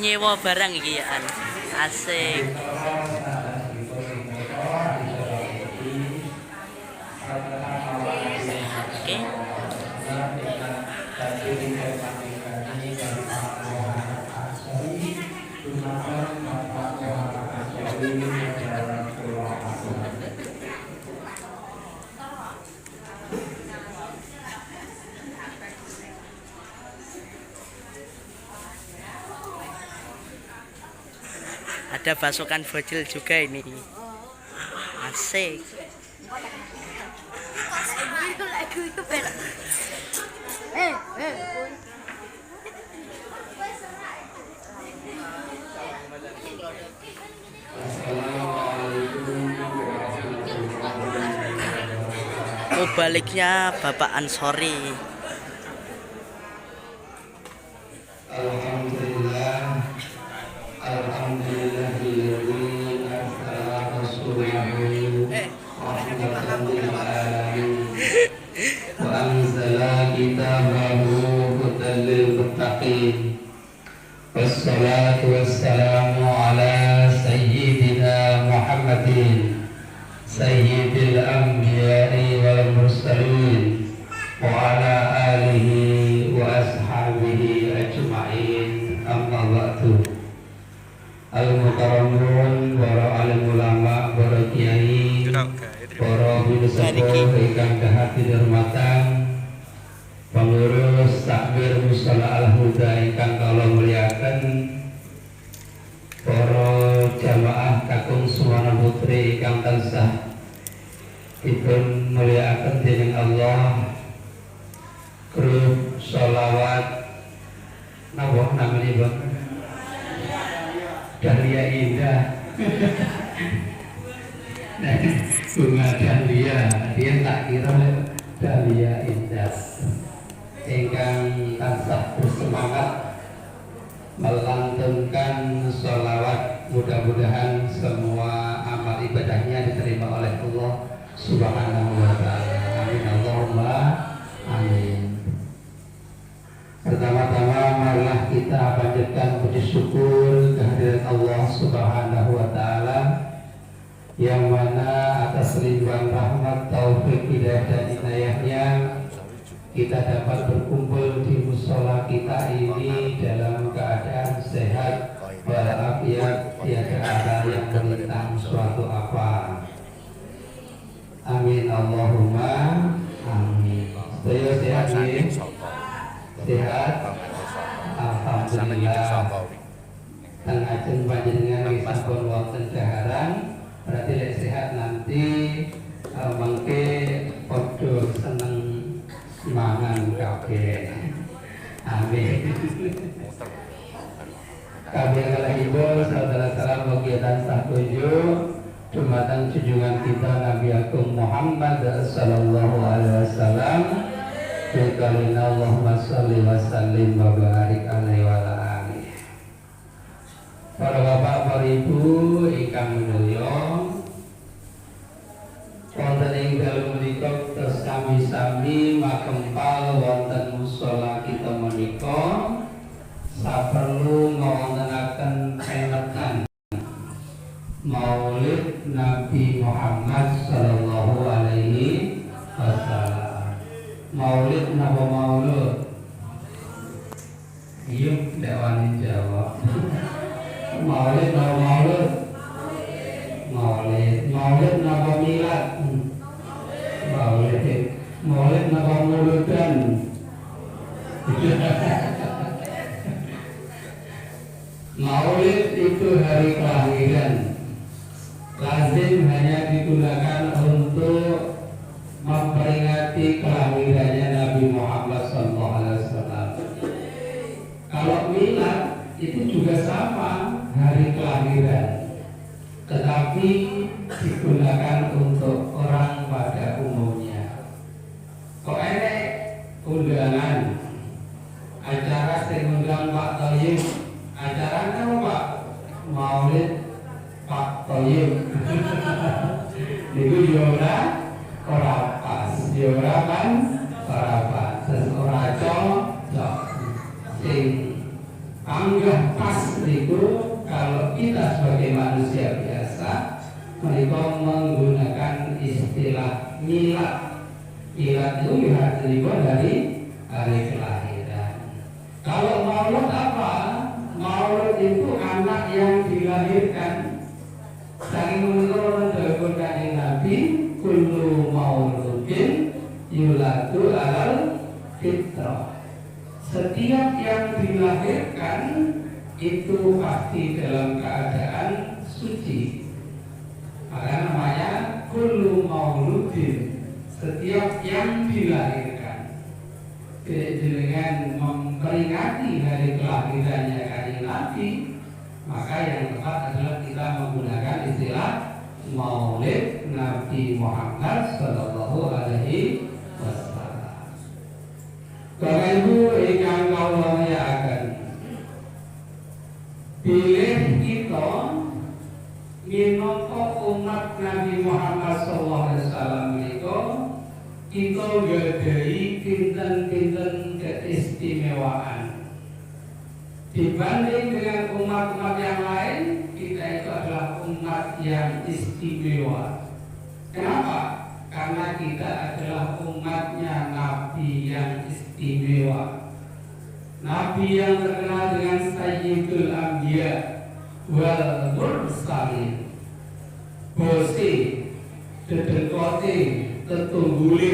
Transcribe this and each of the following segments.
nyewa barang iki ya an. Asik. Oke. Ada pasukan bocil juga ini. Asik. Oh, baliknya Bapak Ansori. Wassalatu wassalamu ala sayyidina Muhammadin sayyidil anbiya'i wal mursalin wa ala alihi wa ashabihi ajma'in, amma ba'du. Al-mukarramun para alim ulama, para kiai, para bidasako ingkang dahat dihormatan, pengurus takmir musala al-huda ingkang kula muliaken, para jamaah kakung Suwana Putri ingkang tansah dipun muliaken dening Allah, grup sholawat napa namanya Bang? Dahlia Indah. Bunga Dahlia, dia tak kira Dahlia Indah ingkang tansah bersemangat melantunkan sholawat. Mudah-mudahan semua amal ibadahnya diterima oleh Allah Subhanahu wa ta'ala. Amin Allahumma amin. Pertama-tama marilah kita panjatkan puji syukur kehadirat Allah Subhanahu wa ta'ala, yang mana atas limpahan rahmat, taufik, hidayah dan inayahnya kita dapat berkumpul di musola kita ini dalam keadaan sehat walafiat, tiada ada yang melintang suatu apa. Amin Allahumma amin. Saya sehat ini, sehat alhamdulillah. Teng ajeng panjenengan sampun wonten daharan, berarti lek sehat nanti mengke padha seneng mangan kabeh. Amin. Kabeh kalihipun saudara-saudara kegiatan sakuju dumateng junjungan kita Nabi Agung Muhammad sallallahu alaihi wasallam. Bikalina Allahumma sholli wa sallim wa barik alaihi wa ala alihi. Para bapak, para ibu ingkang minulya, wonten ing dalem menika terus sami-sami makempal wonten musala kita menika saperlu ngawontenaken penetan Maulid Nabi Muhammad sallallahu alaihi wasallam. Maulid napa maulud? Iya, ndak wani jawab. Maulid napa maulud? Maulid. Maulid napa milad? Maulid. Maulid napa mauludan? Maulid itu hari kelahiran. Lazim hanya digunakan untuk memperingati kelahirannya Nabi Muhammad SAW. Kalau milad itu juga sama, hari kelahiran, tetapi digunakan untuk orang pada umumnya. Kok enek undangan acara sing ngundang Pak Thoyib, acaranya apa Pak? Maulid Pak Thoyib. Niku yo ora pas, yo ora kan, ora pas, ora cocok. Sing anggap pas pas itu kalau kita sebagai manusia biasa mereka menggunakan istilah milad. Milad itu ya dari hari kelahiran. Kalau maulud apa? Maulud itu anak yang dilahirkan. Saking menurut dawuh Kanjeng Nabi, kullu mauludin yuladu alal fitrah. Setiap yang dilahirkan itu pasti dalam keadaan suci. Maka namanya kullu mauludin. Setiap yang dilahirkan. Dengan memperingati hari kelahirannya Kanjeng Nabi, maka yang tepat adalah kita menggunakan istilah Maulid Nabi Muhammad Sallallahu Alaihi Wasallam. Bapak Ibu ingkang kawula mulyakaken, bilih kita minangka umat Nabi Muhammad Sallallahu Alaihi Wasallam menika kita gadhahi pinten-pinten keistimewaan. Dibanding dengan umat-umat yang lain, kita itu adalah umat yang istimewa. Kenapa? Karena kita adalah umatnya Nabi yang istimewa. Nabi yang terkenal dengan Sayyidul Anbiya wal Mursalin. Bose, dedekote, tetunggule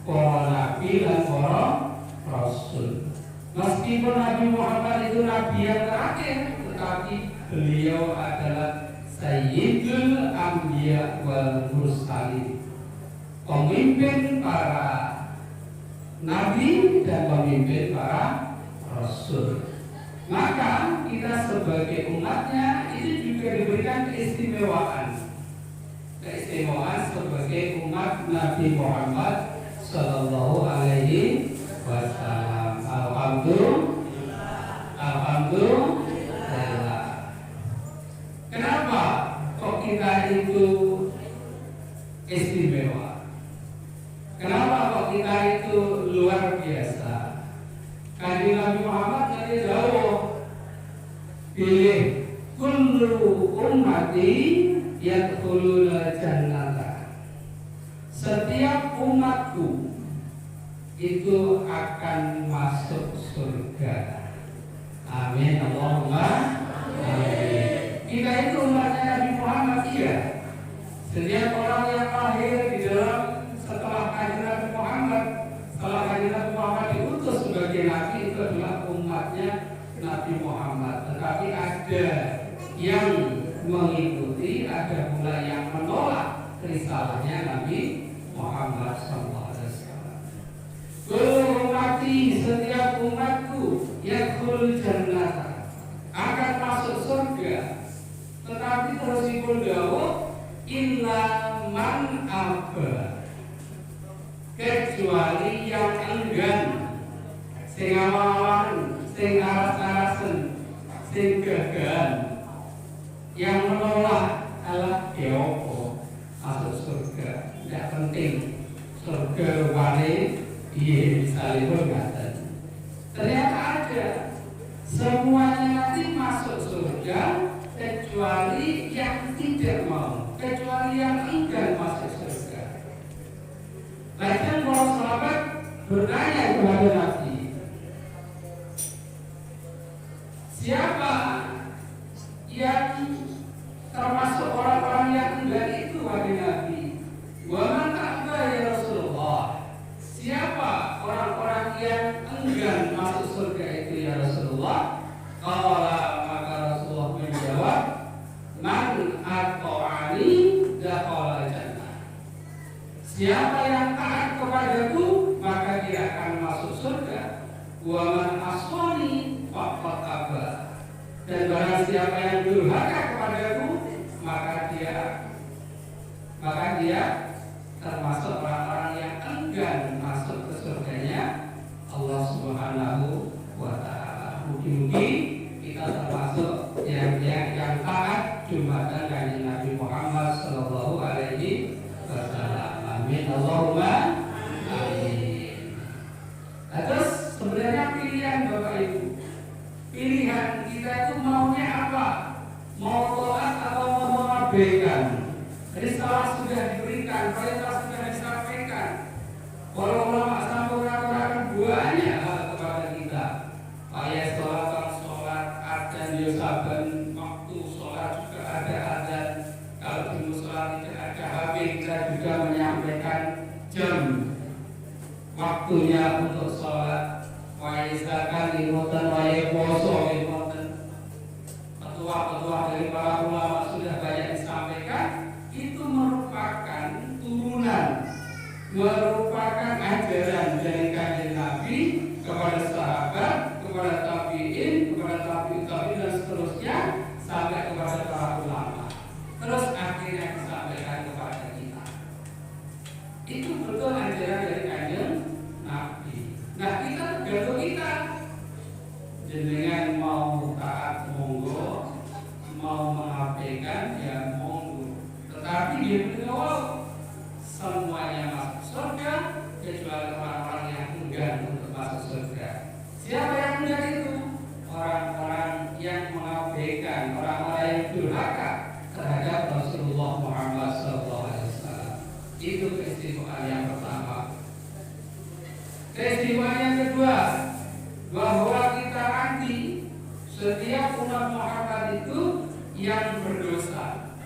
para nabi dan para rasul. Meskipun Nabi Muhammad itu Nabi yang terakhir, tetapi beliau adalah Sayyidul Anbiya wal Mursalin, pemimpin para nabi dan pemimpin para rasul. Maka kita sebagai umatnya itu juga diberikan keistimewaan. Keistimewaan sebagai umat Nabi Muhammad Sallallahu Alaihi Wasallam. Alhamdulillah. Kenapa kok kita itu istimewa? Kenapa kok kita itu luar biasa? Kanjeng Nabi Muhammad tadi jauh pilih kullu ummati yadkhuluna jannata. Setiap umatku itu akan masuk surga. Amin. Allahumma amin. Kita itu umatnya Nabi Muhammad, iya. Setiap orang yang lahir di dalam setelah Kanjeng Nabi Muhammad, setelah Kanjeng Nabi Muhammad diutus sebagai nabi, itu adalah umatnya Nabi Muhammad. Tetapi ada yang mengikuti, ada pula yang menolak risalahnya Nabi Muhammad SAW. Ummati, setiap umatku yadkhulul jannah, akan masuk surga. Tetapi terus dipun dawuh illa man aba, kecuali yang enggan, sing awan, sing aras-arasen, sing gagahan, yang menolak adalah diopo masuk surga. Tidak penting surga wale iya misalnya ngaten. Ternyata ada, semuanya nanti masuk surga kecuali yang tidak mau, kecuali yang enggan masuk surga. Bahkan para sahabat bertanya kepada Nabi, siapa yang termasuk orang-orang yang enggan itu wahai Nabi? Wa man ta'ba ya Rasulullah. Siapa orang-orang yang enggan masuk surga itu ya Rasulullah? Qala, maka Rasulullah menjawab, man ata'ani dakhala jannah. Siapa yang taat kepadaku maka dia akan masuk surga. Wa man aswani faqad aba. Dan barang siapa yang durhaka kepadaku maka dia termasuk orang-orang yang enggan masuk ke surganya Allah Subhanahu wa Ta'ala. Mungkin kita termasuk yang taat jumatan Kanjeng Nabi Muhammad Sallallahu Alaihi Wasallam. Amin. Allahumma amin. Terus sebenarnya pilihan Bapak Ibu, pilihan kita itu sholat, wae zakat ngoten, wae poso ngoten. Petua-petua dari para ulama sudah banyak disampaikan. Itu merupakan turunan, merupakan ajaran dari kanjeng Nabi kepada sahabat, kepada tabi'in, kepada tabi'ut tabi'in dan seterusnya sampai kepada para ulama. Terus akhirnya disampaikan kepada kita. Itu betul ajaran dari kanjeng Nabi. Nah, kita tergantung kita. Jenengan mau taat monggo, mau mengabaikan ya monggo. Tetapi dia beritahu semuanya masuk surga kecuali orang-orang yang enggan untuk masuk surga. Siapa yang enggan itu? Orang-orang yang mengabaikan, orang-orang yang durhaka terhadap Rasulullah Muhammad SAW. Itu keistimewaan yang pertama. Keistimewaan yang kedua, bahwa kita nanti setiap umat Muhammad itu yang berdosa.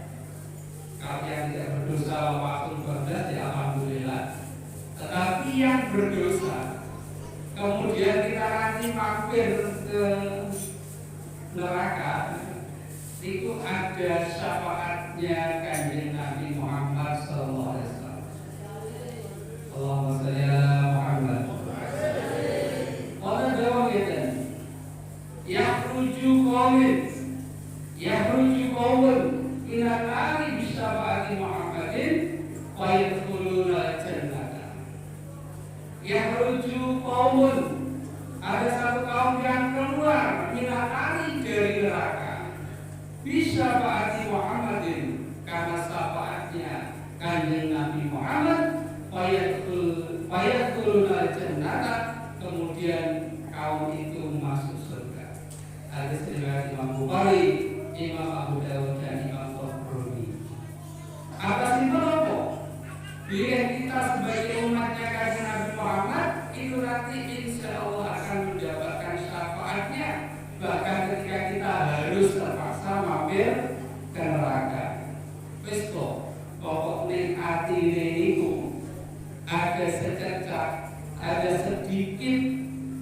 Kalau yang tidak berdosa waktu berdosa ya alhamdulillah. Tetapi yang berdosa kemudian kita nanti mampir ke neraka, itu ada syafaatnya kanjeng Nabi Muhammad SAW. Allahumma sholli ala Muhammad. Orang Jawa kita, yakhruju qawmun ila nari bisyafaati Muhammadin wa yadkhuluna jannata. Yakhruju qawmun, ada satu kaum yang keluar ila nari dari neraka bisyafaati Muhammadin, karena syafaatnya kanjeng Nabi Muhammad, wa yadkhuluna jannata, kemudian kaum itu masuk surga. Hadis riwayat Imam Bukhari, Imam Abu Dawud dan Imam Tabrani. Atas itu apa? Bila kita sebagai umatnya kanjeng Nabi Muhammad itu nanti insya Allah akan mendapatkan syafaatnya. Bahkan ketika kita harus terpaksa mampir ke neraka. Wis kok, pokok ning atine niku ada secercah, ada sedikit,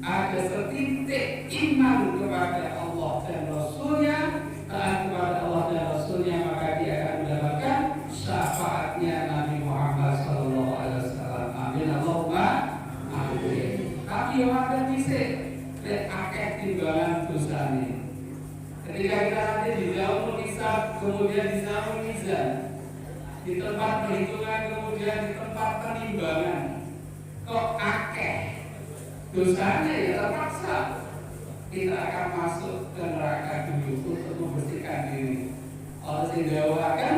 ada setitik iman kepada Allah dan Rasulnya, taat kepada Allah dan Rasulnya, maka dia akan mendapatkan syafaatnya Nabi Muhammad SAW. Amin Allahumma amin. Tapi yang ada bisa akeh timbangan dosa ini. Ketika kita nanti di dalam hisab, kemudian di dalam mizan, di tempat perhitungan, kemudian di tempat penimbangan, kok akeh dosanya, ya terpaksa kita akan masuk ke neraka dulu untuk membersihkan diri. Allah sehinggawakan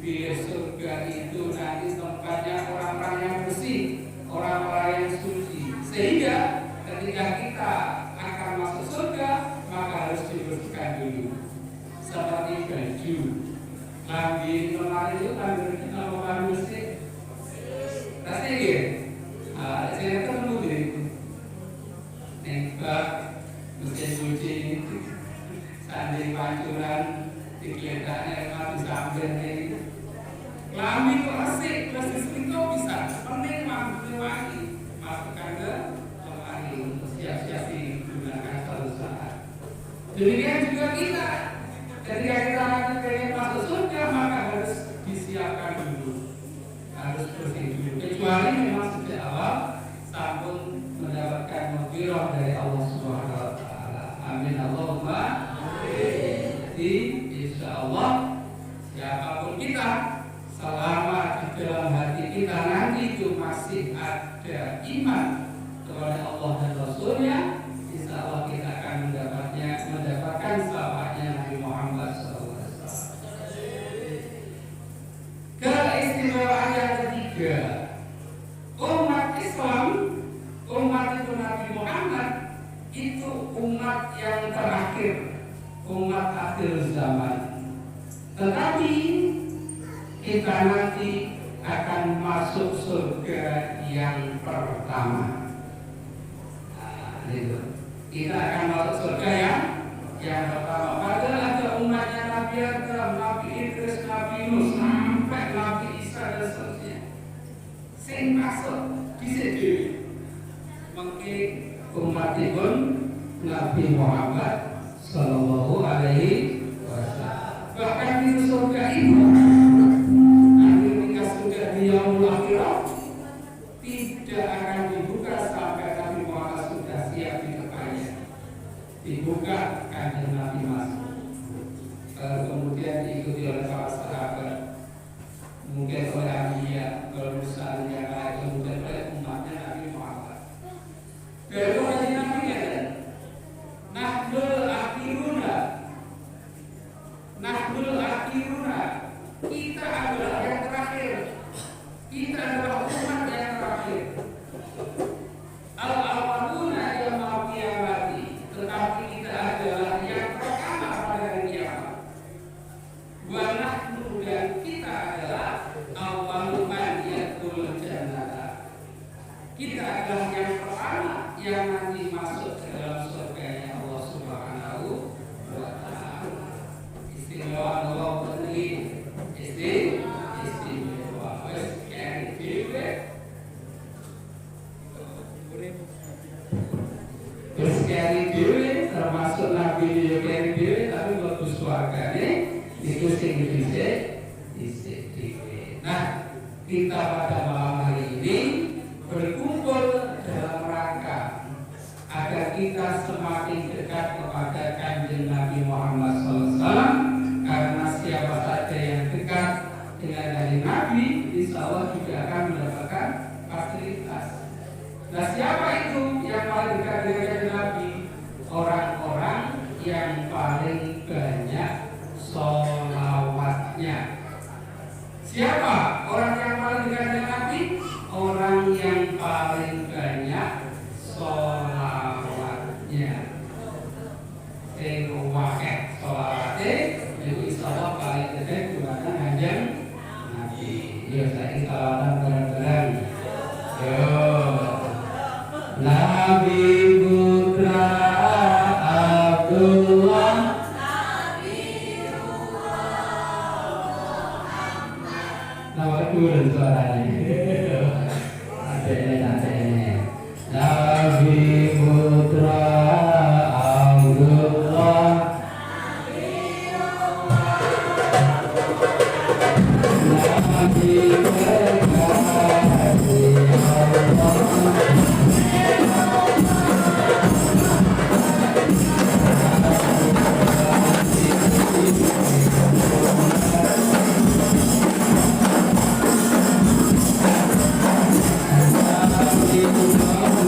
bila surga itu nanti tempatnya orang-orang yang bersih, orang-orang yang suci, sehingga ketika kita akan masuk surga maka harus dibersihkan dulu. Seperti baju, lambi kemarin itu lambi bersih, rasanya gitu. Saya ketemu deh. Nembak, mesin-mesin, sanding pancuran, dikelihatannya mati sambil ini. Lambi kok resik, terus diselingkuh bisa, penting mampu wangi, masukkan ke lemari untuk siap-siap digunakan suatu saat. Demikian juga kita, ketika kita nanti pengen masuk surga maka harus disiapkan dulu, harus bersih dulu. Kecuali memang sejak awal sampun mendapatkan maghfirah dari Allah Subhanahu wa taala. Amin Allahumma amin. Jadi insyaallah siapapun kita, selama di dalam hati kita nanti itu masih ada iman kepada Allah dan Rasulnya, insyaallah kita akan mendapatkan syafaatnya Nabi Muhammad SAW. Keistimewaan yang ketiga, umat Islam, umat itu Nabi Muhammad itu umat yang terakhir, umat akhir zaman. Tetapi kita nanti akan masuk surga yang pertama. Nah, itu. Kita akan masuk surga yang pertama. Padahal ada umatnya Nabi Adam, Nabi Idris, Nabi Nuh, sampai Nabi Isa dan seterusnya. Sing masuk bisa dewi. mengke umatipun Nabi Muhammad Sallallahu Alaihi Wasallam. Bahkan di surga itu nanti ketika sudah di yaumul akhirah tidak akan dibuka sampai Nabi Muhammad sudah siap di depannya. Dibuka kanjeng Nabi masuk. Kemudian diikuti oleh para sahabat, mungkin oleh Amiyah, oleh Musa yang lain, kemudian oleh umatnya Nabi Muhammad. Dari hadis Nabi kata, Nahdul akhiruna, kita adalah yang terakhir, kita adalah umat yang terakhir. Al-awwaluna yaumil qiyamati, tetapi kita adalah yang pertama pada hari kiamat. Wa nahnu, dan kita adalah awwalu man yadkhulul jannata. Kita adalah yang pertama yang nanti masuk ke dalam surganya Allah Subhanahu wa taala. Istimewa Allah ini istimewa. Wes kene dhewe. Wes kene dhewe termasuk Nabi yo kene dhewe tapi mlebu swargane itu sing dhisik dhewe. Nah, kita pada malam hari ini berkumpul dalam rangka agar kita semakin dekat kepada kanjeng Nabi Muhammad SAW, karena siapa saja yang dekat dengan hari Nabi, insya Allah juga akan mendapatkan fasilitas. Nah, siapa itu yang paling dekat dengan kanjeng Nabi? Orang-orang yang paling banyak sholawatnya. Siapa orang yang paling dekat dengan Nabi? Orang yang paling banyak sholawatnya. Sing wakeh sholawatnya, itu insyaallah paling dekat dengan kanjeng Nabi. Yo saiki sholawatan bareng-bareng. Yo. Nabi putra Abdullah, nama turun suaranya. Adene. Nabi putra Abdullah, Nabi berkasih Allah.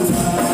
Nabi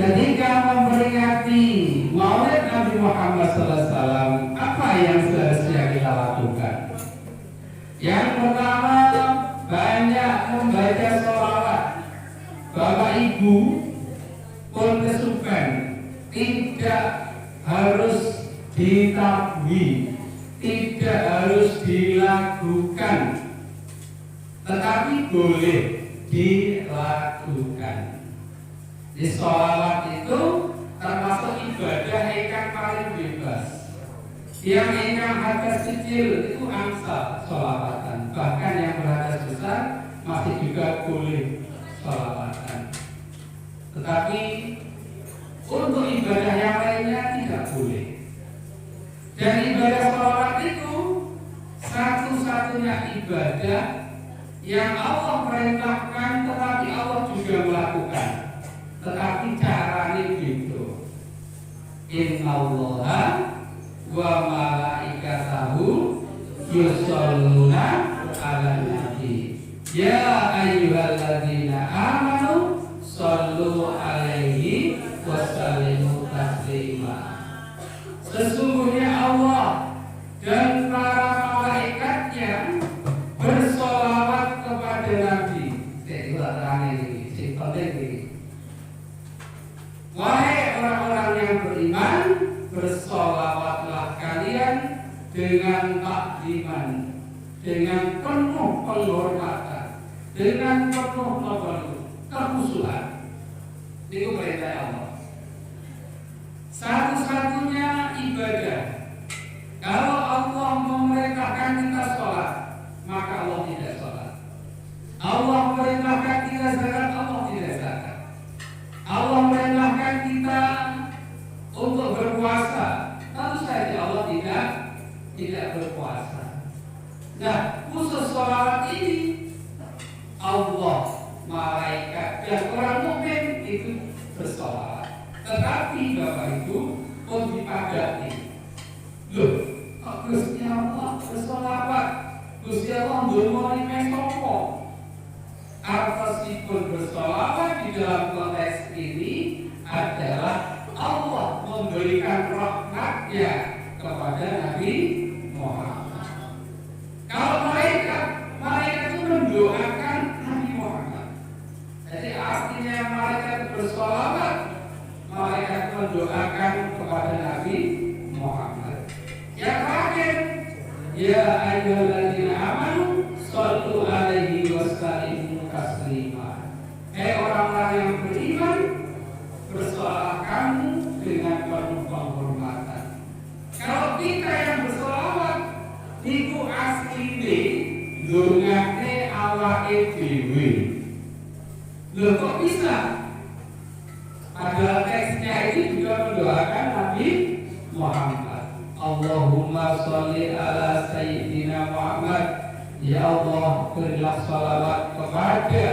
ketika memperingati Maulid Nabi Muhammad SAW, apa yang seharusnya kita lakukan? Yang pertama, banyak membaca sholawat. Bapak Ibu pun kesukaan, tidak harus ditabui, tidak harus dilakukan, tetapi boleh dilakukan. Di sholawat itu termasuk ibadah yang paling bebas. Yang ingkang harga kecil itu angsa sholawatan. Bahkan yang berharga besar masih juga boleh sholawatan. Tetapi untuk ibadah yang lainnya tidak boleh. Dan ibadah sholawat itu satu-satunya ibadah yang Allah perintahkan, tetapi Allah juga melakukan. Tetapi caranya gitu. Innallaha wa malaikatahu yusholluna 'alan nabi. Ya ayyuhalladzina amanu shollu 'alaihi wa sallimu taslima. Sesungguhnya Allah dan para malaikatnya bersolawat kepada Nabi. Wahai orang-orang yang beriman, bersolawatlah kalian dengan takdiman, dengan penuh penghormatan, dengan penuh kekhusyuan. Itu perintah Allah. Satu-satunya ibadah. Kalau Allah memerintahkan kita sholat, maka Allah tidak sholat. Allah memerintahkan kita zakat, Allah tidak zakat. Allah memerintahkan kita untuk berpuasa, tentu saja Allah tidak berpuasa. Nah, khusus sholawat ini Allah, malaikat dan orang mukmin itu bersolawat. Tetapi Bapak Ibu pun dipadati. Loh, kok Gusti Allah bersolawat? Gusti Allah ndonga ning sapa? Artosipun bersolawat di dalam konteks ini adalah Allah memberikan rahmatnya kepada Nabi Muhammad. Kalau malaikat itu mendoakan Nabi Muhammad. Jadi artinya malaikat bersolawat, malaikat mendoakan kepada Nabi Muhammad. Yang terakhir, ya ayyuhalladzina amanu shollu 'alaihi wa sallimu taslima. Orang-orang yang beriman, bersolawat kamu dengan penuh penghormatan. Kalau kita yang bersolawat, itu asline ndongane awake dhewe. Loh kok bisa? Padahal teksnya ini juga mendoakan Nabi Muhammad. Allahumma sholli ala Sayyidina Muhammad. Ya Allah, berilah salawat kepada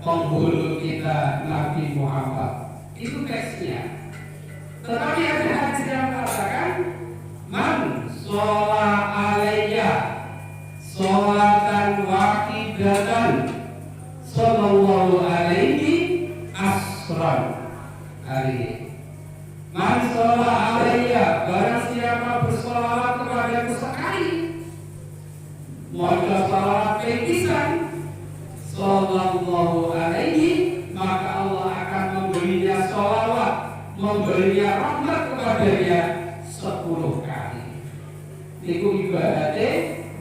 penghulu kita Nabi Muhammad. Itu teksnya. Tetapi ada hadis yang mengatakan man sholla alayya sholatan wahidatan sallallahu alaihi asran. Man sholla alayya, barang siapa bersolawat kepadaku sekali, maka salawat pisan sallallahu alaihi, maka Allah akan memberinya sholawat, memberinya rahmat kepadanya 10 kali. Niku ibadate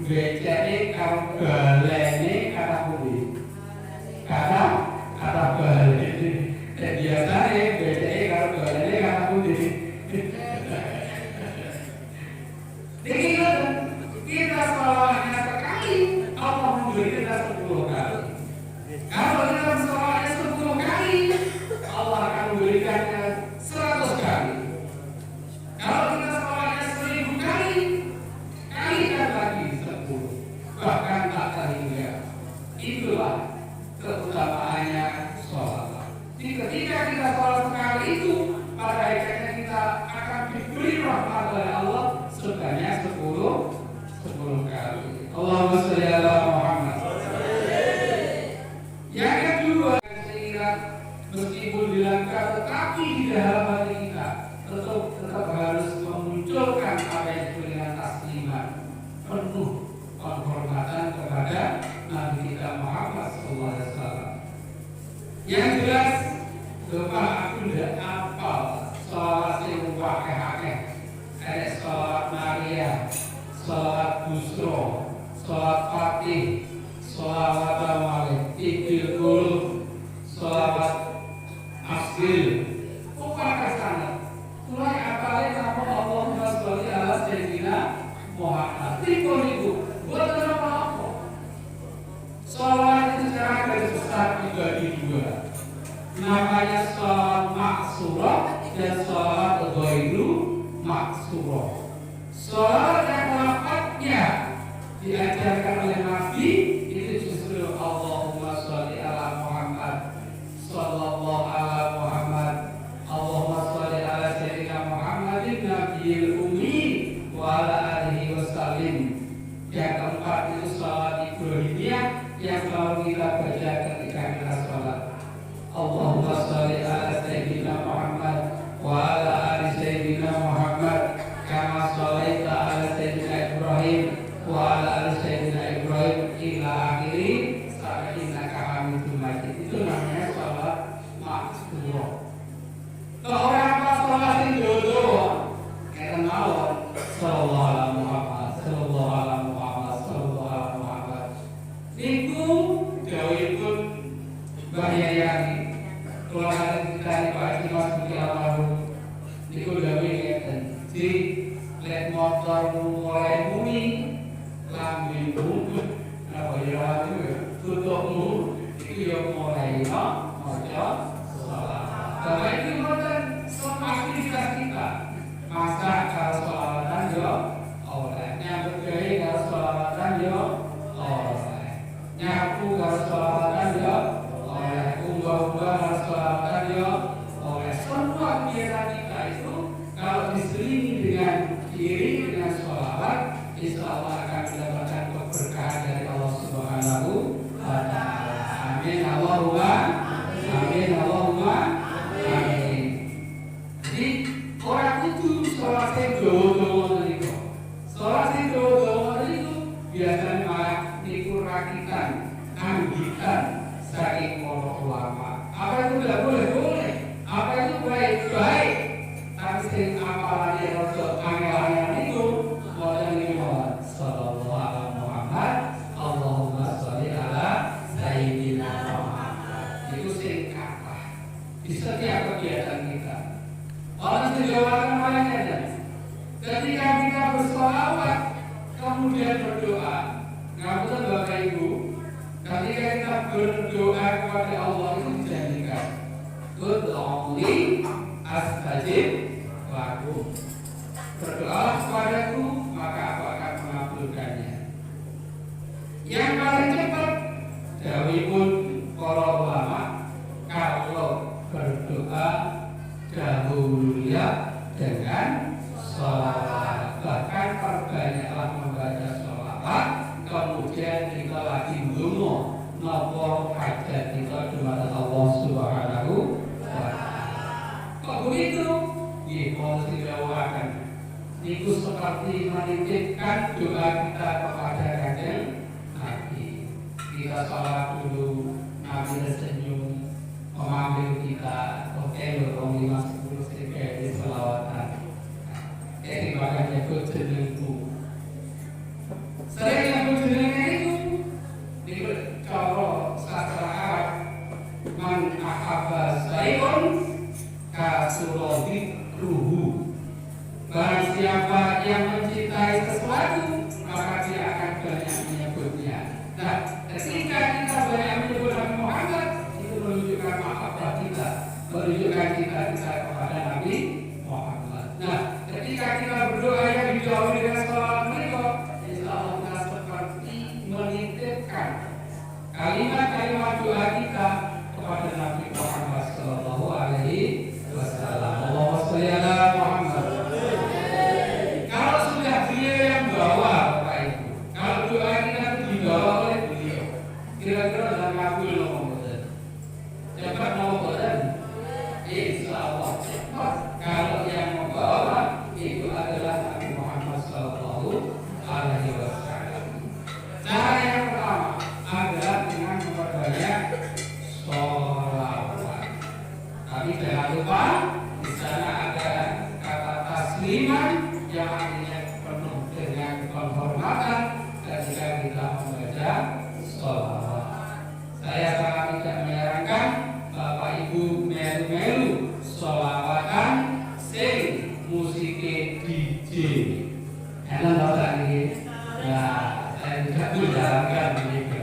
becake karo balene kata kuwi. Kata balene. Biasane becake karo balene kata kuwi. Kita sholawatnya sekali, Allah memberi kita 10 kali. Kalau kita sholawatnya 10 kali, Allah akan memberikannya 100 kali. Kalau kita sholawatnya 1000 kali, kalikan lagi 10, bahkan tak terhingga. Itulah keutamaannya sholawat. Ketika kita sholat sekali itu, pada akhirnya kita akan diberi rahmat oleh Allah sebanyak 10 kali. Allahumma sholli ala Muhammad. Yang kedua, meskipun timbul di langkah, tetapi di dalam hati kita tetap harus memunculkan apa yang disebut dengan tasliman, penuh penghormatan kepada Nabi kita Muhammad SAW. Yang jelas, Bapak aku tidak apal sholawat yang wakeh-wakeh. Ada sholawat Maria, sholawat Busro, sholawat Fatih, sholawat Malik, Ibil Qulub, sholawat Asgil. Upakah sana? Mulai apalagi nama Allahumma sholli ala Sayyidina Muhammad. Tikun itu, buat apa-apa. Sholawat itu secara garis besar dibagi dua. Namanya sholawat maksurah dan sholawat ghairu maksurah. Sholawat yang lafadznya diajarkan oleh Nabi itu justru Allahumma sholli ala Muhammad, sallallahu ala Muhammad, Allahumma sholli ala Sayyidina Muhammadin Nabiyil Ummi wa ala alihi wasallim. Yang keempat itu sholawat Ibrahimiyah yang selalu kita baca ketika kita sholat. Allahumma sholli ala Sayyidina Muhammad wa ala ali Sayyidina Muhammad kama sholaita ala Sayyidina Ibrahim wa ala ali Sayyidina Ibrahim ila akhiri sampai innaka Hamidum Majid. Itu namanya sholat maksurah. Kalau orang apa sholat itu doa kayak mawon sallallahu ala Muhammad, sallallahu ala Muhammad, sallallahu ala Muhammad. Niku dawuhipun Mbah Yayani kula ngendikani Pak Haji Mas Budi almarhum niku dawuh ngeten, "Di lek motor mulai muni lambe bungkut apa ya tutupmu iku ya mulai maca salat." Bapak iki mboten aktivitas kita. Masak karo sholawatan yo oleh, nyambut gawe karo sholawatan yo oleh, nyapu karo sholawatan yo oleh, unggah-unggah karo sholawatan yo oleh. Semua kegiatan kita itu kalau diselingi dengan diri dengan sholawat, insya Allah akan mendapatkan keberkahan dari Allah Subhanahu wa Ta'ala. Amin Allahumma amin Allahumma amin. Jadi orang itu sholat itu niku. Sholat itu niku biasanya malah niku rakitan, anggitan saking para ulama. Apa itu tidak boleh? Boleh. Apa itu baik? Baik. Tapi sing apalane rada angel-angel niku wonten niku sallallahu ala Muhammad, Allahumma sholli ala Sayyidina Muhammad. Itu sing kathah di setiap kegiatan kita. Orang sejauh namanya ketika kita bersolawat kemudian berdoa, ngapunten Bapak Ibu, ketika kita berdoa kepada Allah itu dijanjikan, "Ud'uuni astajib lakum." Berdoalah kepadaku maka aku akan mengabulkannya. Yang paling cepat dawuhipun para ulama, kalau berdoa dahulunya dengan sholawat. Bahkan perbanyaklah membaca sholawat, kemudian kita lagi ndonga napa hajat kita kepada Allah Subhanahu wa Ta'ala. Kok begitu? Nggih, mau didhawuhaken. Niku seperti menitipkan doa kita kepada Kanjeng Nabi. Kita sholawat dulu, Nabi tersenyum, memanggil kita, oke lho 5-10 sedikit di selawatan. Ini bahkan nyebut jenengku. Sering nyebut jenengnya itu di cara sastra Arab, man ahabba sayyun kasurodi ruhu. Barang siapa yang mencintai sesuatu, maka dia akan banyak menyebutnya. Nah, ketika kita banyak menyebut Nabi Muhammad, menunjukkan mahabbah kita, menunjukkan kita kepada Nabi Muhammad. Nah, ketika kita berdoa yang dijauhi dengan sholawat mereka, insya Allah kita seperti menitipkan kalimat-kalimat doa kita kepada Nabi Muhammad Sallallahu Alaihi Wasallam. Allahumma sholli ala Muhammad. Kalau sudah beliau yang bawa, Bapak Ibu, kalau doa kita dibawa oleh beliau, kira-kira dalam kabul cepat mau boten tasliman, yang artinya penuh dengan penghormatan ketika kita membaca sholawat. Saya sangat tidak menyarankan Bapak Ibu melu-melu sholawatan sing musike DJ. Enak tau tak ini? Nah, saya tidak menyarankan begitu.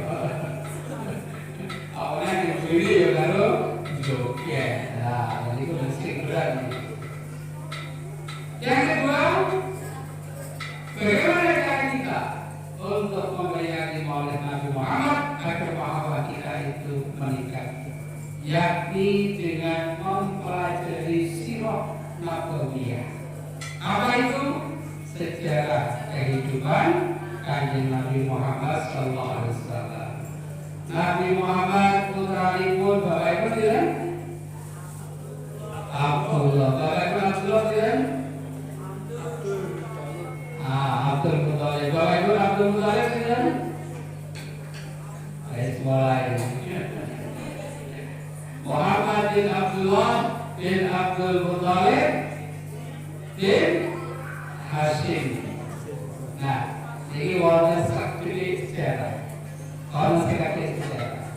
Awalnya dibeli ya kalau joget. Nah, jadi itu musik berat nih. Yang kedua, bagaimana cara kita untuk memperingati Maulid Nabi Muhammad agar pahala kita itu meningkat, yakni dengan mempelajari sirah nabawiyah. Apa itu? Sejarah kehidupan Kanjeng Nabi Muhammad sallallahu alaihi wasallam. Nabi Muhammad putralipun Bapak Ibu tidak? Abdullah. Bapak Ibu Abdullah tidak? Abdul Muthalib. Bapak Ibu Abdul Muthalib tidak? Ayo mulai. Muhammad bin Abdullah bin Abdul Muthalib bin Hashim. Nah, ini warna sakti sejarah. Kalau sekali sejarah.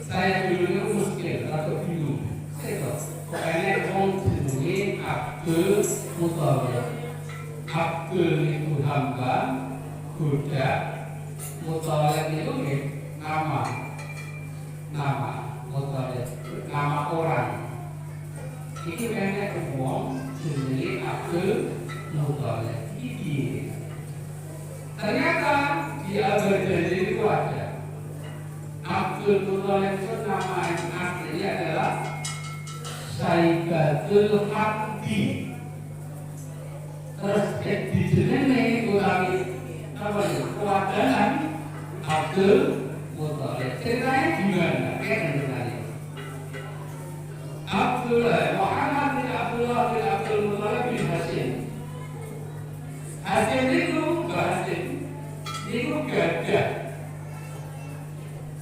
Saya dulunya muskil atau bingung. Saya pokoknya orang jenenge Abdul Muthalib. Abdul itu hamba, budak. Muthalib itu nama Muthalib, nama orang. Ini banyak uang jenenge Abdul Muthalib. Ini ternyata di Al-Badani itu ada Abdul Muthalib itu nama aslinya adalah Saibatul Hamdi. Terus di jenenge utawi apa itu? Kewajaran Abdul Muthalib. Ceritanya gimana? Ceritanya Muhammad bin Abdullah bin Abdul Muthalib bin Hashim. Hashim itu gagah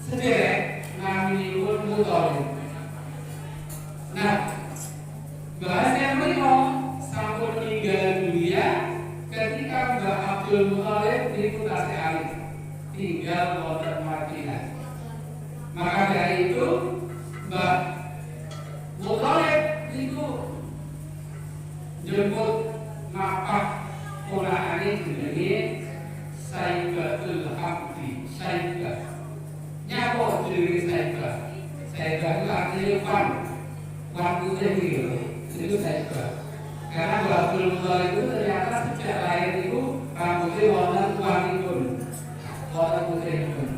sederek naminipun Muthalib. Nah, Hashim menika sampun meninggal dunia ketika Mbah Abdul Muthalib niku tasih alit tinggal wonten Madinah. Maka dari itu Mbah Muthalib niku jemput nafkah ponakane jenenge Saibatul Hamdi. Saibah nyapa jenenge Saibah? Saibah itu artinya wan putih itu Saibah. Karena Mbah Abdul Muthalib itu ternyata sejak lahir itu rambutnya wonten wanipun, wonten putihipun.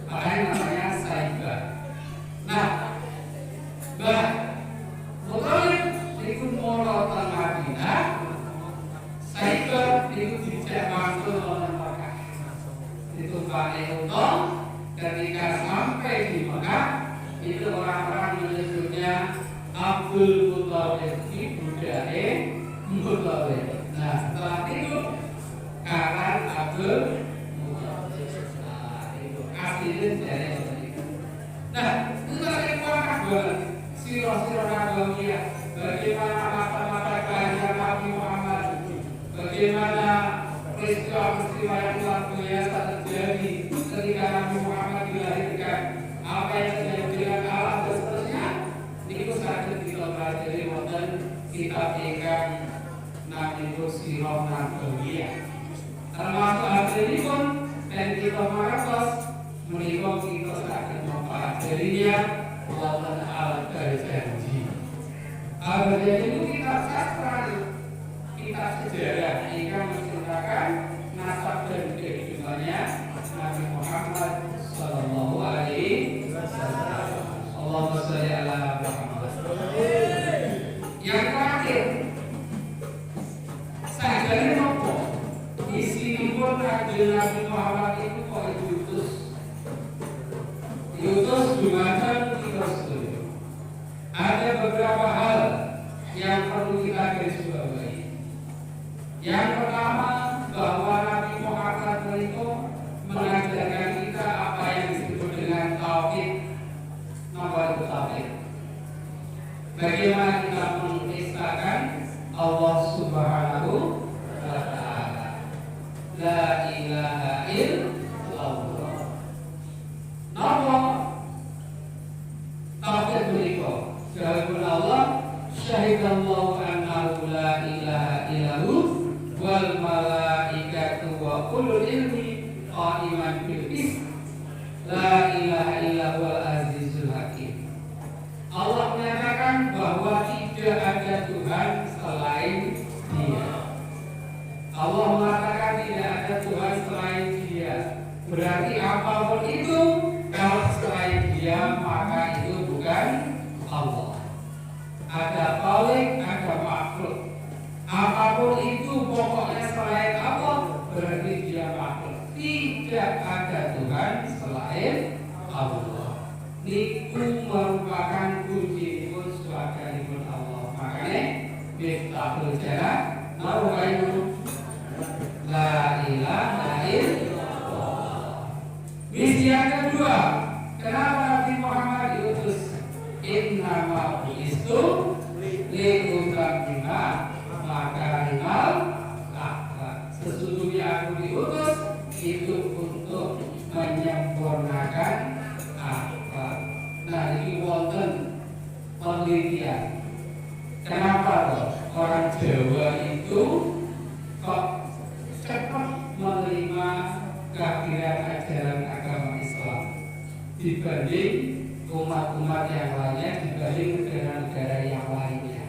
Makanya namanya Saibah. Nah, Mbah Muthalib niku mara teng Madinah. Saibah niku dijak mantul wonten Mekah. Ditumpaki unta, ketika sampai di Mekah, itu orang-orang menyebutnya Abdul Muthalib, budake Muthalib. Nah, setelah itu karan Abdul Muthalib. Nah, itu aslinya dari itu. Nah, itu tadi banget. Sirah-sirah nabawiyah, bagaimana mata-mata kelahiran Nabi Muhammad, bagaimana peristiwa-peristiwa yang luar biasa terjadi ketika Nabi Muhammad dilahirkan, apa yang terjadi dengan Allah dan seterusnya. Itu saged kita pelajari wonten kitab ingkang namipun Sirah Nabawiyah. Termasuk hadisipun dan kita mangertos menika kita saged mempelajarinya wonten Al-Ghazali. Al-Ghazali itu kitab sastra, kitab sejarah ingkang menceritakan nasab dan kehidupannya Nabi Muhammad sallallahu alaihi wasallam. Allahumma shalli ala Muhammad. Yang terakhir, sajane nopo? Isinipun Kanjeng Nabi Muhammad itu kok diutus. Diutus dumateng kita sedaya. Ada beberapa hal yang perlu kita garis bawahi. Yang pertama, bahwa Nabi Muhammad itu mengajarkan kita apa yang disebut dengan tauhid. Nomor tauhid. Bagaimana kita mengistakan Allah Subhanahu wa Ta'ala. La ilaha illallah. Napa tauhid menika? Dawuh Allah, syahidallahu annahu la ilaha illahu wal malaikatu wa ulul ilmi qa'iman bil qist. La ilaha illallahul azizul hakim. Allah menyatakan bahwa tidak ada Tuhan selain Dia. Allah mengatakan tidak ada Tuhan selain Dia. Berarti apapun itu kalau selain Dia maka itu bukan Allah. Ada khalik, ada makhluk. Apapun itu pokoknya selain Allah berarti Dia makhluk. Tidak ada Tuhan selain Allah. Niku merupakan kunci swarganipun Allah. Makanya miftahul jannah nawainu la ilaha illallah. Misi yang kedua, kenapa Nabi Muhammad diutus? Innama bu'istu liutammima makarimal akhlak. Sesungguhnya aku diutus itu untuk menyempurnakan akhlak. Nah, ini wonten penelitian. Kenapa loh orang Jawa itu kok cepat menerima kehadiran ajaran agama Islam dibanding umat-umat yang lainnya, dibanding negara-negara yang lainnya?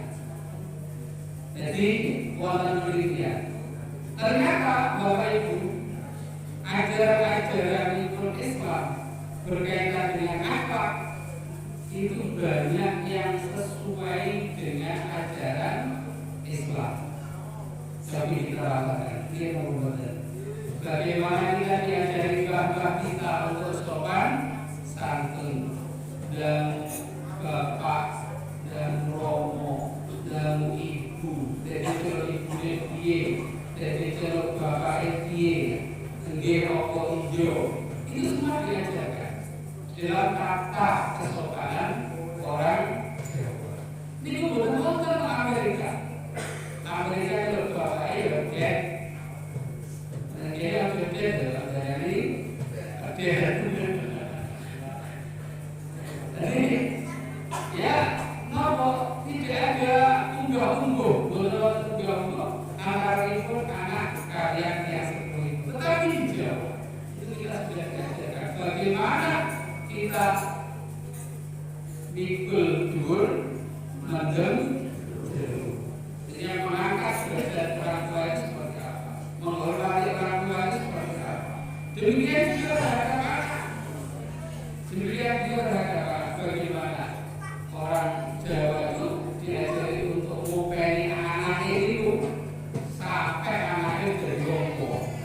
Jadi wonten penelitian. Ternyata Bapak Ibu, ajaran-ajaran Islam berkaitan dengan akhlak itu banyak yang sesuai dengan ajaran Islam. Tapi diterangkan, dia membuat bagaimana kita diajari bapak kita untuk sopan santun dan bapak dan romo dan ibu. Jadi kalau ibu dia, jadi kalau bapak dia nggih apa ijo, itu semua diajarkan dalam tata kesopanan orang Jawa. Ini bukan wonten Amerika. Amerika itu bapaknya ya, dan dia berbeda dalam dari dia. Jadi ya, nopo tidak ada unggah-ungguh, belum unggah-ungguh antara ibu anak kalian yang seperti itu. Tetapi di Jawa itu kita sudah diajarkan bagaimana kita mikul dur mendem jeruk. Jadi yang mengangkat derajat orang tua itu seperti apa, menghormati orang tua itu seperti apa. Demikian juga terhadap anak. Demikian juga terhadap anak. Bagaimana orang Jawa itu diajari untuk ngopeni anaknya itu sampai anaknya jadi jompo.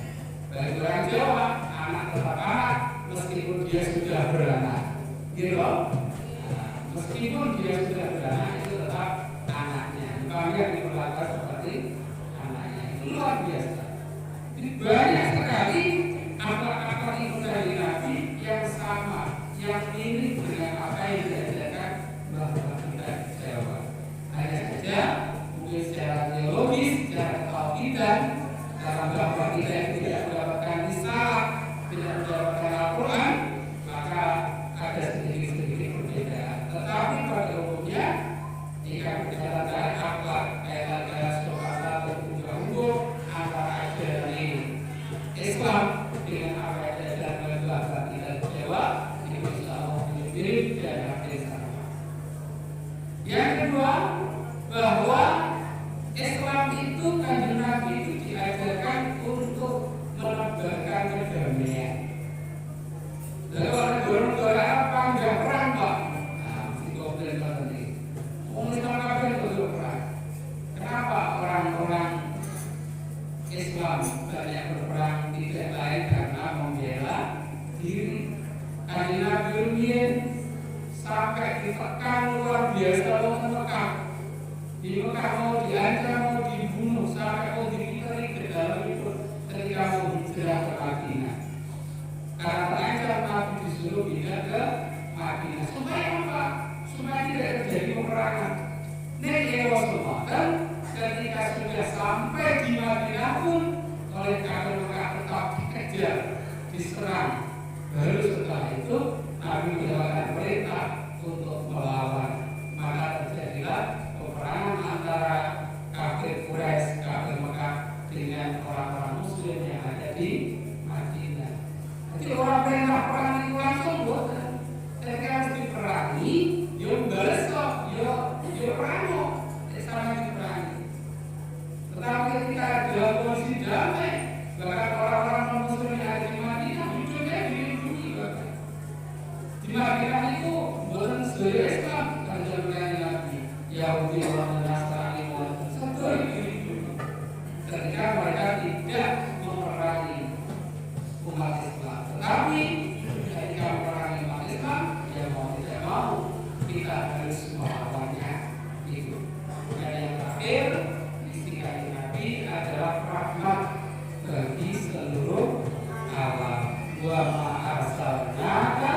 Bagi orang Jawa, anak tetap anak meskipun dia sudah beranak, gitu loh. Meskipun dia sudah beranak itu tetap anaknya. Dipanggil diperlakukan seperti anaknya. Itu luar biasa. Jadi banyak sekali akhlak-akhlak itu dari Nabi yang sama, yang mirip dengan apa yang diajarkan bahwa kita Jawa. Hanya saja mungkin secara teologis, secara keauditan, dalam bahwa kita yang tidak mendapatkan risalah, tidak mendapatkan Al-Quran, maka ada sedikit-sedikit perbedaan. Tetapi pada umumnya, jika berbicara tentang akhlak, kaitan sopan santun unggah-ungguh antara ajaran Islam dengan apa yang diajarkan bahasa kita Jawa, itu insya Allah mirip dan hampir sama. Yang kedua, bahwa Islam itu kanjeng Nabi itu diajarkan untuk menebarkan kedamaian. Lalu orang negara apa nggak perang pak? Nah, mesti komplain banget nih. Islam apa itu perang? Kenapa orang-orang Islam banyak berperang? Tidak lain karena membela diri. Kanjeng Nabi Rumiyin sampai ditekan luar biasa orang Mekah. Di Mekah mau diancam, mau dibunuh, sampai mau ditarik ke dalam itu ketika mau hijrah ke Madinah. Karena terancam Nabi disuruh pindah ke Madinah. Supaya apa? Supaya tidak terjadi peperangan. Nek ya Rasulullah kan ketika sudah sampai di Madinah pun oleh kafir Mekah tetap dikejar, diserang. Baru setelah itu Nabi mendapatkan perintah untuk melawan. Maka terjadilah peperangan antara kafir Quraisy, kafir Mekah dengan orang-orang Muslim yang ada di Madinah. Jadi orang perintah perang itu langsung bukan. Ketika harus diperangi, yo balas kok, yo perang. Sama diperangi. Tetapi ketika dalam kondisi damai, bahkan orang-orang non-Muslim yang ada di Madinah hidupnya dilindungi bahkan. Di Madinah itu bukan sebagai Islam, kanjeng Nabi, Yahudi, orang Nasrani, orang Kristen dilindungi. Ketika mereka tidak memerangi umat Islam, tetapi ketika memerangi umat Islam, ya mau tidak mau kita harus melawannya itu. Dan yang terakhir, istilah Nabi adalah rahmat bagi seluruh alam. Wa ma arsalnaka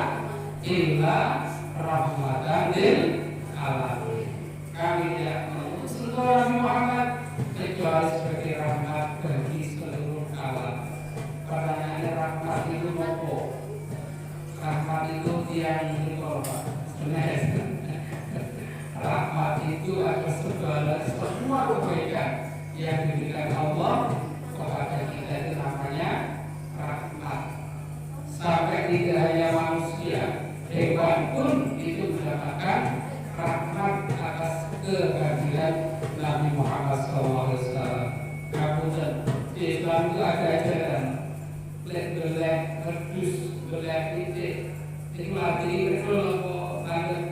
illa rahmatan lil alamin. Kami tidak mengutus Nabi Muhammad kecuali sebagai rahmat bagi seluruh alam. Pertanyaannya, rahmat itu apa? Rahmat itu yang berkorban. Sebenarnya rahmat itu adalah segala semua kebaikan yang diberikan Allah kepada kita, itu namanya rahmat. Sampai tidak hanya manusia, hewan pun itu mendapatkan rahmat atas kehadiran Nabi Muhammad SAW. Kemudian di Islam itu ada ajaran belek redus, belek titik. Itu artinya kalau banget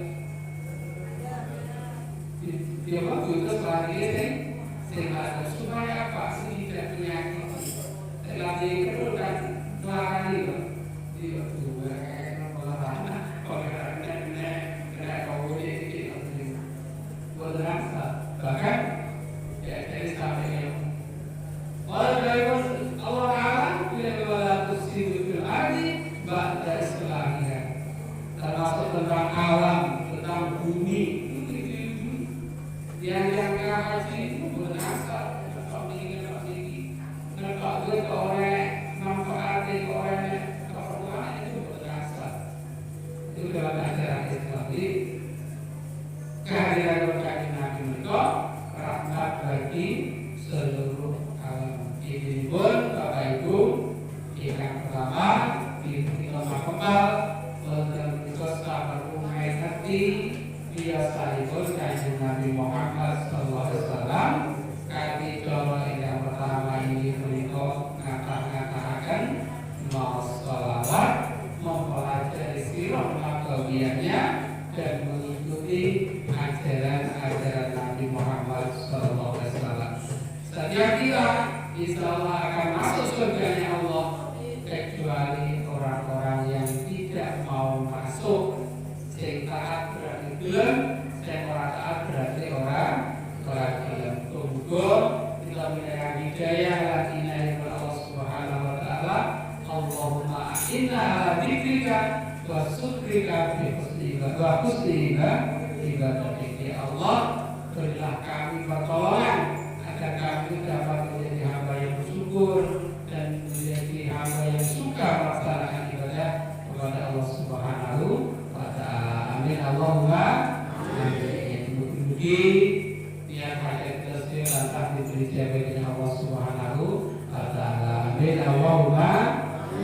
dia waktu itu setelah dia ada supaya apa sih tidak penyakit. Setelah dia kedua kan melakukan itu dia juga kayak olahraga kena kau dia berasa bahkan ya dari sampai yang Allah Taala tidak melakukan situ arti ba'da istilahnya, termasuk tentang alam, tentang bumi. Yang haji itu berasal kalau ingin tinggi, kalau dia oleh manfaatnya oleh keperluan itu berasal. Itu dalam ajaran Islam. Jadi kehadiran berkait Nabi itu rahmat bagi seluruh alam. Ini pun Bapak Ibu yang pertama di rumah kembal untuk sahabat rumah hati biasa itu kajian Nabi Muhammad SAW. Kali yang pertama ini berikut ngata-ngatakan mau sholawat, mempelajari sirah nabawiyyahnya dan mengikuti ajaran-ajaran Nabi Muhammad SAW. Setiap kita insya Allah akan masuk surganya Allah, kecuali orang-orang yang tidak mau masuk. Yang taat berarti belum, yang orang taat berarti orang belum. Tunggu kita menerima hidayah lagi dari Allah Subhanahu Wa Taala. Allahumma inna ala dzikrika wa syukrika bi husni ibadatika. Allah, berilah kami pertolongan agar kami dapat menjadi hamba yang bersyukur dan menjadi hamba yang suka melaksanakan ibadah kepada Allah Subhanahu Wa Taala. Amin Allahumma amin. Mugi biar hajat tersebut lantas diberi jaga dengan Allah Subhanahu Wa Taala. Amin Allahumma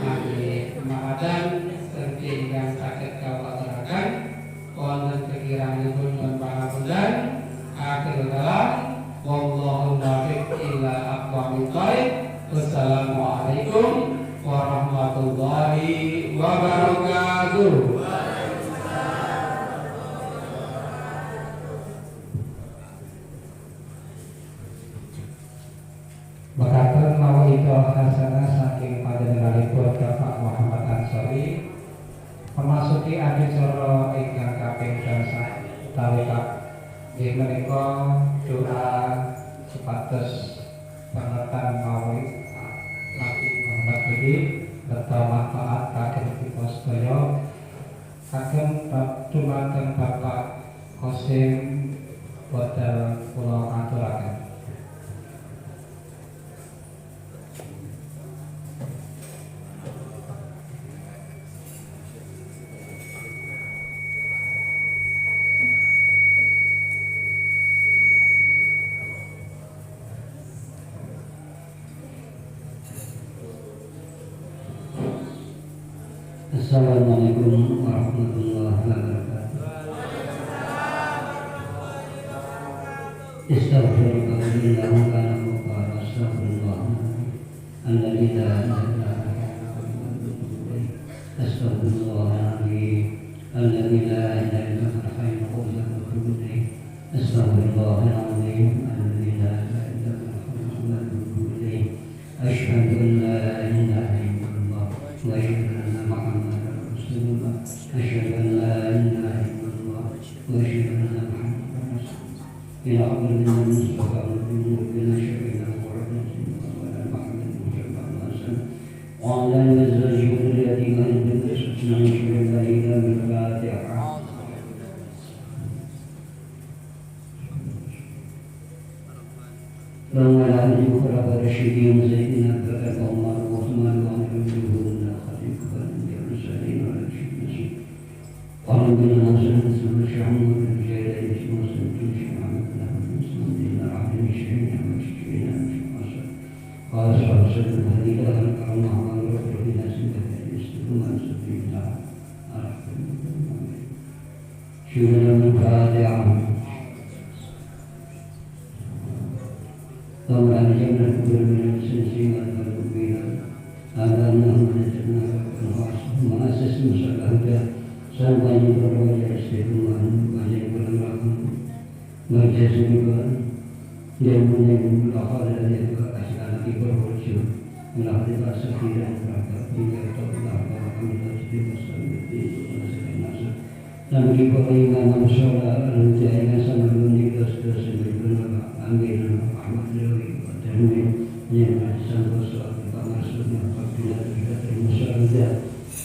amin. Ramadan seperti yang sakit kau aturakan, wonten pikiran pun nyuwun pangapunten. Akhir kalam wallahu muwaffiq ila aqwamit thoriq. Wassalamualaikum warahmatullahi wabarakatuh. Berkata mau itu hasanah saking panjenenganipun Bapak Muhammad Ansori memasuki adicara ingkang kaping gangsal utawi inggih menika doa supados pengertan mawi Nabi Muhammad ini serta manfaat kagem kita sedaya kagem dumateng Bapak Qasim Bodal kula aturaken. Assalamualaikum warahmatullahi wabarakatuh. Astaghfirullahaladzim kana muqara astaghfirullah alladzi la ilaha illa huwa astaghfirullahaladzim alladzi la ilaha illa huwa al-hayyul qayyum wa atubu ilaih. Astaghfirullahaladzim alladzi la ilaha illa huwa wa atubu ilaih. Asyhadu an la ilaha illallah wa asyhadu anna Muhammadar Rasulullah. Asyhadu an la ilaha illallah wa asyhadu anna Muhammadar Rasulullah. إلى عبد الله المصطفى والجنود بلا شريك له وعلى محمد صلى الله عليه وسلم وعلى أزواجه وذريته وأهل بيته أجمعين شهداء إلى بالفاتحة. وعلى آله الخلفاء الراشدين سيدنا أبي بكر وعمر وعثمان وعلي وجوهنا خليفة الأنبياء والمرسلين وعلى المسلمين وربنا ناصر الإسلام الشيخ محمد بن جلال وسلم الشيخ محمد قال صلى الله عليه وسلم هذه لا تنفع الله ورسوله الناس يستمعون سبيلا شهد الفاتحة. ثم أنجبنا كل من السنسين والمبين هذا أنه نجدنا ثم أسس مسألة هدى سوف ينظر وجه استثمان وجه كل رحمة وجه سبيل yang menyebut akal dan yang berkasihan di berwujud melalui bahasa tidak beragam hingga terbelah bahwa kami terjadi masalah di masa dan diberikan masalah dan jaringan sama dunia dos-dos yang berbeda ambil Ahmad Lewi dan yang sampai soal maksudnya apabila tidak termusahadah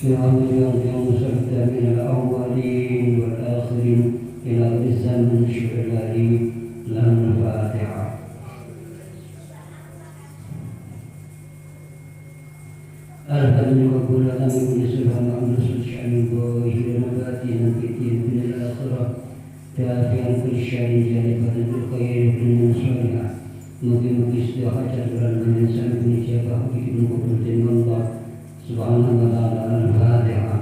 yang musahadah minal awalin wal akhirin ila zaman syurlari لهم الفاتحة. الحمد وكل أمر كل سبحان عن رسول شأن ظاهر نباتنا في الدنيا الآخرة كافيا كل شيء جالبا بالخير من صالحا ممكن استراحة من الإنسان من إجابة من قبول الله سبحانه وتعالى. الفاتحة.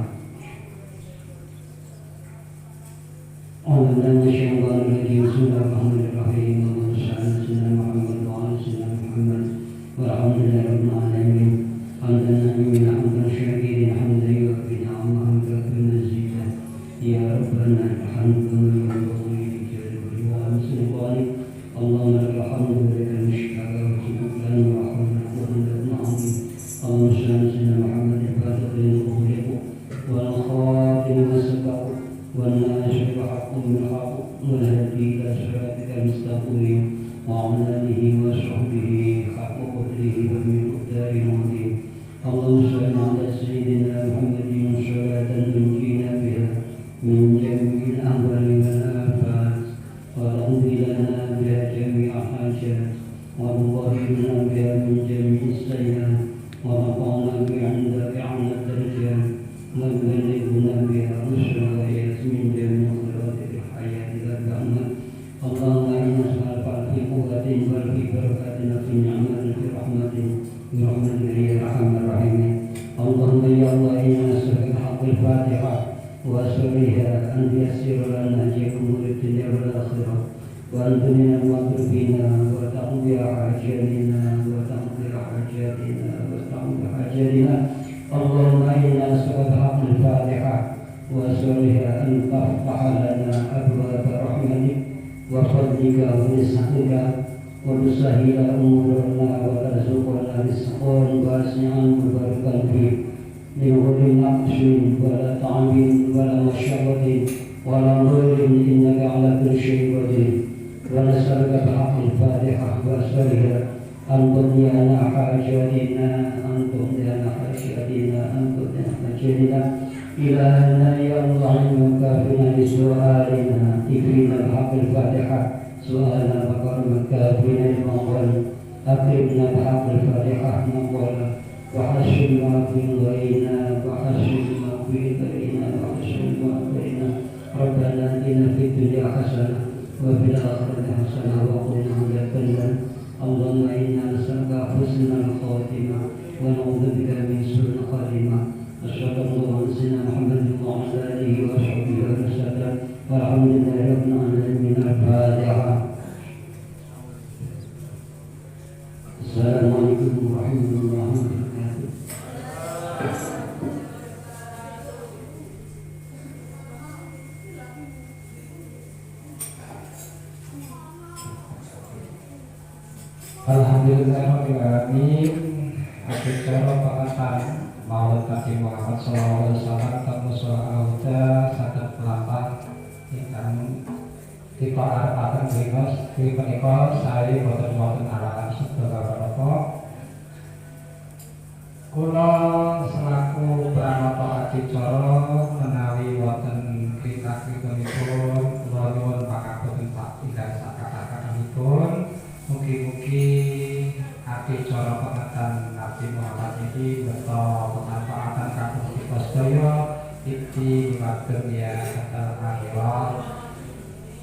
أعوذ بالله من الشيطان الرجيم. بسم الله الرحمن الرحيم. اللهم صل على سيدنا محمد وعلى سيدنا محمد والحمد لله رب العالمين. حمدا نعيما حمدا شاكرا حمدا يوافي نعمه حمدا مزيدا يا ربنا الحمد لله والسلطان. اللهم لك الحمد ولك المشتكى وشكرا وحمدا وحمدا عظيم. اللهم صل على سيدنا محمد الفاتح لما أغلق والخاتم لما سبق والناصر الحق بالحق والهدي إلى صراطك المستقيم وعلى آله وصحبه حق قدره وبمقدار عظيم. اللهم صل على سيدنا محمد صلاة تنجينا بها من جميع الأهوال والآفات وتقضي لنا بها جميع الحاجات وتطهرنا بها من جميع السيئات ورفعنا بها عندك أعلى الدرجات وتبلغنا بها رشد الآيات من جميع خيرات الحياة والجنة. اللهم إنا نسألك في قوة وفي بركة في نعمة في رحمة برحمتك يا أرحم الراحمين. اللهم يا الله إنا نسألك حق الفاتحة وأسرها أن تيسر لنا جميع أمور الدنيا والآخرة وأن تنين المغفرين وتقضي حاجاتنا وتقضي حاجاتنا وتقضي حاجاتنا. اللهم إنا نسألك حق الفاتحة وأسألها أن تفتح لنا أبواب رحمتك وفضلك ورزقك وتسهل أمورنا وترزقنا رزقا واسعا مباركا فيه من غير نقص ولا تعب ولا مشقة ولا ضر إنك على كل شيء قدير. ونسألك بحق الفاتحة وأسألها أن تقضي لنا حاجاتنا أن تقضي لنا حاجاتنا أن تقضي لنا حاجاتنا. إلهنا يا الله إنك كافنا لسؤالنا اكفينا بحق الفاتحة سؤالنا فقرنا كافنا المقبل أكرمنا بحق الفاتحة مقبل وحسن ما في غيرنا وحسن ما في غيرنا وحسن ما بيننا. ربنا آتنا في الدنيا حسنة وفي الآخرة حسنة وقنا عذاب النار. اللهم إنا نسألك حسن الخاتمة ونعوذ بك من سوء الخاتمة. أشهد أن لا إله إلا Alhamdulillahirrahmanirrahim. Acara pengatan Maulid Nabi Muhammad SAW Tamu Surah Al-Huda Sadat Pelapang Ingkang Tipe Arapatan Grimos Tipe Niko Saya Boten-boten Arahan Saudara Bapak Kula selaku Pranoto Adicara menawi wonten krita-kritanipun kula nyuwun pangapunten Pak Tidak sakata-katanipun mugi-mugi adicara pengatan Nabi Muhammad ini beto pemanfaatan kagum kita sedaya iki liwat dunia dan akhirat.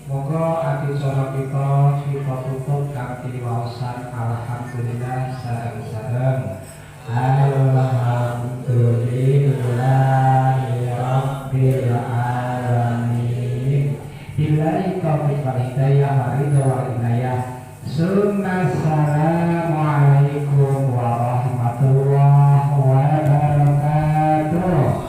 Moga adicara kita tutup kanthi waosan alhamdulillah sareng-sareng. Alhamdulillahirabbil alamin. Billahi taufiq wal hidayah wa ridha wal inayah. Assalamualaikum warahmatullahi wabarakatuh.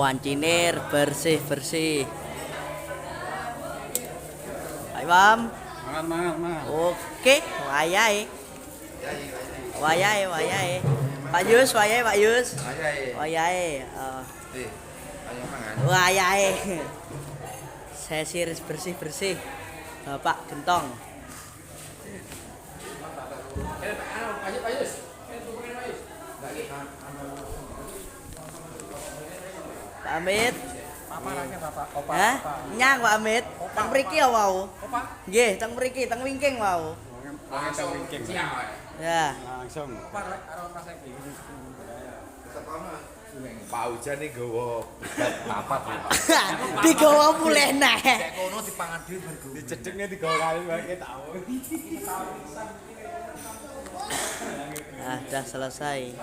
Wancinir bersih-bersih. Pak Imam. Mangan. Oke, wayahe. Wayahe. Pak Yus, wayahe Pak Yus. Wayahe. Ayo mangan. Wayahe. Sesi bersih-bersih. Bapak Gentong. Pak Amit. Hah? Nyang Pak Amit. Teng mriki ya wau. Nggih, teng mriki, teng wingking wau. Ya. Langsung. Pak Ujan nih gowo papat ya. Digawa mulih neh. Kono dipangan dhewe bar gowo. Dicedekne 3 kali wae tau. Nah, udah selesai.